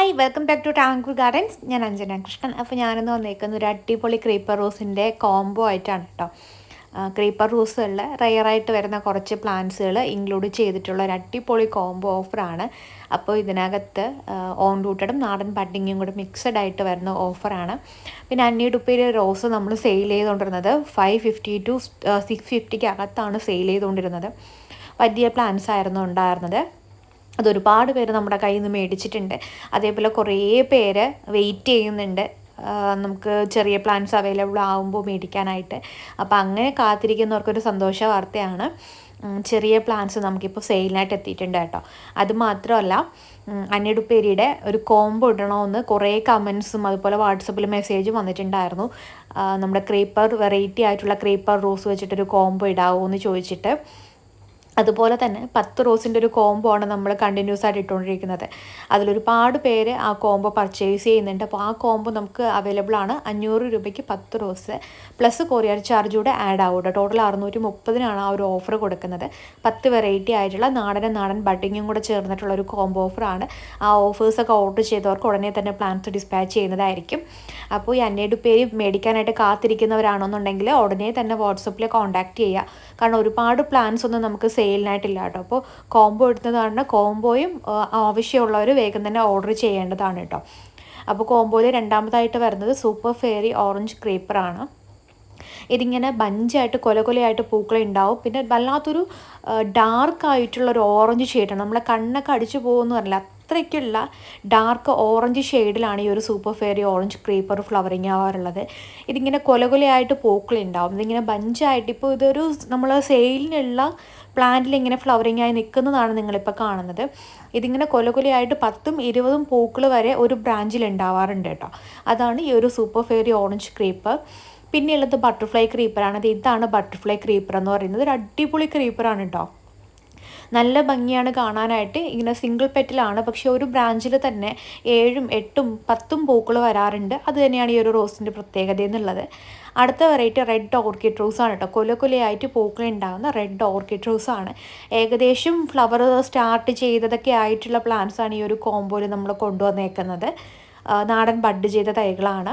Hi welcome back to Tankoor Gardens. ഞാൻ അഞ്ജന കൃഷ്ണൻ. അപ്പോൾ ഞാനിന്ന് വന്നേക്കുന്ന ഒരു അടിപൊളി ക്രീപ്പർ റോസിൻ്റെ കോംബോ ആയിട്ടാണ് കേട്ടോ. ക്രീപ്പർ റോസുകളിൽ റെയറായിട്ട് വരുന്ന കുറച്ച് പ്ലാന്റ്സുകൾ ഇൻക്ലൂഡ് ചെയ്തിട്ടുള്ള ഒരു അടിപൊളി കോംബോ ഓഫറാണ്. അപ്പോൾ ഇതിനകത്ത് ഓൺ റൂട്ടഡും നാടൻ ബഡ്ഡിങ്ങും കൂടെ മിക്സഡ് ആയിട്ട് വരുന്ന ഓഫറാണ്. പിന്നെ അഞ്ഞൂറ് റോസ് നമ്മൾ സെയിൽ ചെയ്തുകൊണ്ടിരുന്നത് 550 to 650 അകത്താണ് സെയിൽ ചെയ്തുകൊണ്ടിരുന്നത്. വലിയ പ്ലാന്റ്സ് ആയിരുന്നു ഉണ്ടായിരുന്നത്. അതൊരുപാട് പേര് നമ്മുടെ കയ്യിൽ നിന്ന് മേടിച്ചിട്ടുണ്ട്. അതേപോലെ കുറേ പേര് വെയിറ്റ് ചെയ്യുന്നുണ്ട് നമുക്ക് ചെറിയ പ്ലാന്റ്സ് അവൈലബിൾ ആകുമ്പോൾ മേടിക്കാനായിട്ട്. അപ്പോൾ അങ്ങനെ കാത്തിരിക്കുന്നവർക്കൊരു സന്തോഷ വാർത്തയാണ്. ചെറിയ പ്ലാന്റ്സ് നമുക്കിപ്പോൾ സെയിലിനായിട്ട് എത്തിയിട്ടുണ്ട് കേട്ടോ. അതുമാത്രമല്ല, അഞ്ഞൂറ് ഒരു കോംബോ ഇടണമെന്ന് കുറേ കമൻസും അതുപോലെ വാട്സപ്പിൽ മെസ്സേജും വന്നിട്ടുണ്ടായിരുന്നു. നമ്മുടെ ക്രീപ്പർ വെറൈറ്റി ആയിട്ടുള്ള ക്രീപ്പർ റോസ് വെച്ചിട്ടൊരു കോംബോ ഇടാവോ എന്ന് ചോദിച്ചിട്ട്. അതുപോലെ തന്നെ 10 റോസിൻ്റെ ഒരു കോംബോ ആണ് നമ്മൾ കണ്ടിന്യൂസ് ആയിട്ട് ഇട്ടുകൊണ്ടിരിക്കുന്നത്. അതിലൊരുപാട് പേര് ആ കോംബോ പർച്ചേസ് ചെയ്യുന്നുണ്ട്. അപ്പോൾ ആ കോംബോ നമുക്ക് അവൈലബിൾ ആണ്. 500 രൂപയ്ക്ക് 10 റോസ് പ്ലസ് കൊറിയർ ചാർജ് കൂടെ ആഡ് ആവും. ടോട്ടൽ 630 ആ ഒരു ഓഫർ കൊടുക്കുന്നത്. 10 വെറൈറ്റി ആയിട്ടുള്ള നാടൻ ബഡ്ഡിങ്ങും കൂടെ ചേർന്നിട്ടുള്ള ഒരു കോംബോ ഓഫറാണ്. ആ ഓഫേഴ്സൊക്കെ ഓർഡർ ചെയ്തവർക്ക് ഉടനെ തന്നെ പ്ലാൻസ് ഡിസ്പാച്ച് ചെയ്യുന്നതായിരിക്കും. അപ്പോൾ ഈ 500 മേടിക്കാനായിട്ട് കാത്തിരിക്കുന്നവരാണെന്നുണ്ടെങ്കിൽ ഉടനെ തന്നെ വാട്സപ്പിൽ കോൺടാക്റ്റ് ചെയ്യുക. കാരണം ഒരുപാട് പ്ലാൻസ് ഒന്നും നമുക്ക് സെയിലിനായിട്ടില്ല കേട്ടോ. അപ്പോൾ കോംബോ എടുത്തതാണ്. കോംബോയും ആവശ്യമുള്ളവർ വേഗം തന്നെ ഓർഡർ ചെയ്യേണ്ടതാണ് കേട്ടോ. അപ്പോൾ കോംബോയിൽ രണ്ടാമതായിട്ട് വരുന്നത് സൂപ്പർ ഫെയറി ഓറഞ്ച് ക്രീപ്പറാണ്. ഇതിങ്ങനെ ബഞ്ചായിട്ട് കൊലയായിട്ട് പൂക്കളുണ്ടാവും. പിന്നെ വല്ലാത്തൊരു ഡാർക്കായിട്ടുള്ളൊരു ഓറഞ്ച് ഷെയ്ഡാണ്. നമ്മളെ കണ്ണൊക്കെ അടിച്ചു പോകുമെന്ന് പറഞ്ഞില്ല, അത്രയ്ക്കുള്ള ഡാർക്ക് ഓറഞ്ച് ഷെയ്ഡിലാണ് ഈ ഒരു super fairy orange creeper flowering ആവാറുള്ളത്. ഇതിങ്ങനെ കൊലയായിട്ട് പൂക്കളുണ്ടാവും. ഇതിങ്ങനെ ബഞ്ചായിട്ട്, ഇപ്പോൾ ഇതൊരു നമ്മൾ സെയിലിനുള്ള പ്ലാന്റിൽ ഇങ്ങനെ ഫ്ലവറിങ് ആയി നിൽക്കുന്നതാണ് നിങ്ങളിപ്പോൾ കാണുന്നത്. ഇതിങ്ങനെ കൊലയായിട്ട് 10ഉം 20ഉം പൂക്കൾ വരെ ഒരു ബ്രാഞ്ചിൽ ഉണ്ടാവാറുണ്ട് കേട്ടോ. അതാണ് ഈ ഒരു സൂപ്പർ ഫെയറി ഓറഞ്ച് ക്രീപ്പർ. പിന്നെയുള്ളത് ബട്ടർഫ്ലൈ ക്രീപ്പറാണ്. ഇതാണ് ബട്ടർഫ്ലൈ ക്രീപ്പർ എന്ന് പറയുന്നത്. ഒരു അടിപൊളി ക്രീപ്പറാണ് കേട്ടോ. നല്ല ഭംഗിയാണ് കാണാനായിട്ട്. ഇങ്ങനെ സിംഗിൾ പെറ്റിലാണ്, പക്ഷേ ഒരു ബ്രാഞ്ചിൽ തന്നെ 7ഉം 8ഉം 10ഉം പൂക്കൾ വരാറുണ്ട്. അത് തന്നെയാണ് ഈ ഒരു റോസിൻ്റെ പ്രത്യേകത എന്നുള്ളത്. അടുത്ത വെറൈറ്റി റെഡ് ഓർക്കിഡ് റോസാണ് കേട്ടോ. കൊലയായിട്ട് പൂക്കൾ ഉണ്ടാകുന്ന റെഡ് ഓർക്കിഡ് റോസാണ്. ഏകദേശം ഫ്ലവർ സ്റ്റാർട്ട് ചെയ്തതൊക്കെ ആയിട്ടുള്ള പ്ലാന്റ്സാണ് ഈ ഒരു കോംബോയിൽ നമ്മൾ കൊണ്ടുവന്നേക്കുന്നത്. നാടൻ ബഡ് ചെയ്ത തൈകളാണ്.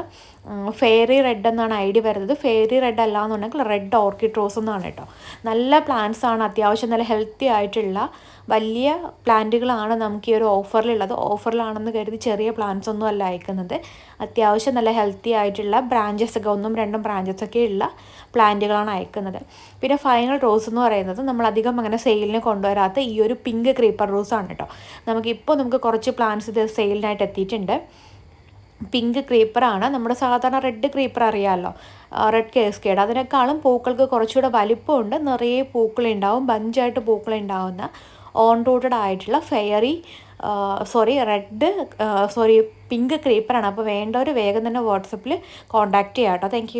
ഫെയറി റെഡ് എന്നാണ് ഐഡി വരുന്നത്. ഫെയറി റെഡ് അല്ല എന്നുണ്ടെങ്കിൽ റെഡ് ഓർക്കിഡ് റോസ് എന്നാണ് കേട്ടോ. നല്ല പ്ലാന്റ്സ് ആണ്. അത്യാവശ്യം നല്ല ഹെൽത്തി ആയിട്ടുള്ള വലിയ പ്ലാന്റുകളാണ് നമുക്ക് ഈ ഒരു ഓഫറിലുള്ളത്. ഓഫറിലാണെന്ന് കരുതി ചെറിയ പ്ലാന്റ്സ് ഒന്നും അല്ല അയക്കുന്നത്. അത്യാവശ്യം നല്ല ഹെൽത്തി ആയിട്ടുള്ള ബ്രാഞ്ചസൊക്കെ 1ഉം 2ഉം ബ്രാഞ്ചസൊക്കെ ഉള്ള പ്ലാന്റുകളാണ് അയക്കുന്നത്. പിന്നെ ഫൈനൽ റോസ് എന്ന് പറയുന്നത് നമ്മളധികം അങ്ങനെ സെയിലിന് കൊണ്ടുവരാത്ത ഈ ഒരു പിങ്ക് ക്രീപ്പർ റോസാണ് കേട്ടോ. നമുക്ക് കുറച്ച് പ്ലാന്റ്സ് ഇത് സെയിലിനായിട്ട് എത്തിയിട്ടുണ്ട്. പിങ്ക് ക്രീപ്പറാണ്. നമ്മുടെ സാധാരണ റെഡ് ക്രീപ്പർ അറിയാമല്ലോ, റെഡ് കേസ്കേഡ്. അതിനേക്കാളും പൂക്കൾക്ക് കുറച്ചുകൂടെ വലിപ്പമുണ്ട്. നിറയെ പൂക്കളുണ്ടാവും, ബഞ്ചായിട്ട് പൂക്കളുണ്ടാവുന്ന ഓൺ റൂട്ടഡ് ആയിട്ടുള്ള പിങ്ക് ക്രീപ്പറാണ്. അപ്പോൾ വേണ്ടവർ വേഗം തന്നെ വാട്സപ്പിൽ കോൺടാക്റ്റ് ചെയ്യാം കേട്ടോ. താങ്ക്